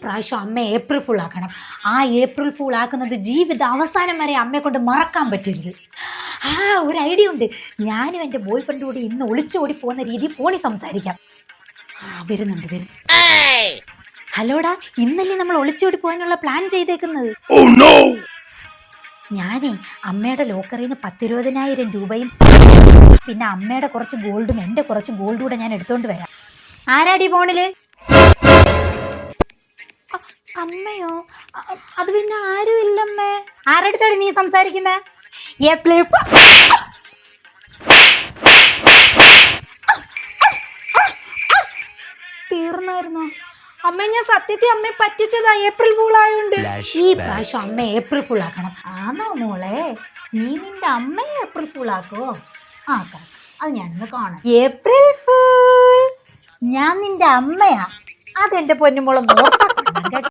പ്രാവശ്യം അമ്മ April full ആക്കണം. ആ ഏപ്രിൽ ഫുൾ ആക്കുന്നത് ജീവിത അവസാനം വരെ അമ്മയെ കൊണ്ട് മറക്കാൻ പറ്റരുത്. ഒരു ഐഡിയ ഉണ്ട്. ഞാനും എൻ്റെ ബോയ് ഫ്രണ്ടും കൂടി ഇന്ന് ഒളിച്ചോടി പോകുന്ന രീതി ഫോണിൽ സംസാരിക്കാം. വരുന്നുണ്ട്. ഹലോടാ, ഇന്നല്ലേ നമ്മൾ ഒളിച്ചോടി പോകാനുള്ള പ്ലാൻ ചെയ്തേക്കുന്നത്. ഞാനേ അമ്മയുടെ ലോക്കറിൽ നിന്ന് 10,20,000 രൂപയും പിന്നെ അമ്മയുടെ കുറച്ച് ഗോൾഡും എൻ്റെ കുറച്ച് ഗോൾഡും കൂടെ ഞാൻ എടുത്തോണ്ട് വരാം. ആരാടി ഫോണില്? അമ്മയോ? അത് പിന്നെ ആരും ഇല്ലമ്മേ. ആരടുത്താണ് നീ സംസാരിക്കുന്നത്? തീർന്നായിരുന്നോ? അമ്മ, ഞാൻ സത്യത്തിൽ അമ്മയെ പറ്റിച്ചതാ. ഏപ്രിൽ ഫുൾ ആയോണ്ട് ഈ പ്രാവശ്യം അമ്മ ഏപ്രിൽ ഫുൾ ആക്കണം. ആണോ മോളെ? നീ നിന്റെ അമ്മയെ ഏപ്രിൽ ഫുൾ ആക്കുവോ? ആക്കാം. അത് ഞാനൊന്ന് കാണാം. ഏപ്രിൽ ഫുൾ, ഞാൻ നിന്റെ അമ്മയാ. അതെന്റെ പൊന്നുമോളെ നോക്കാം.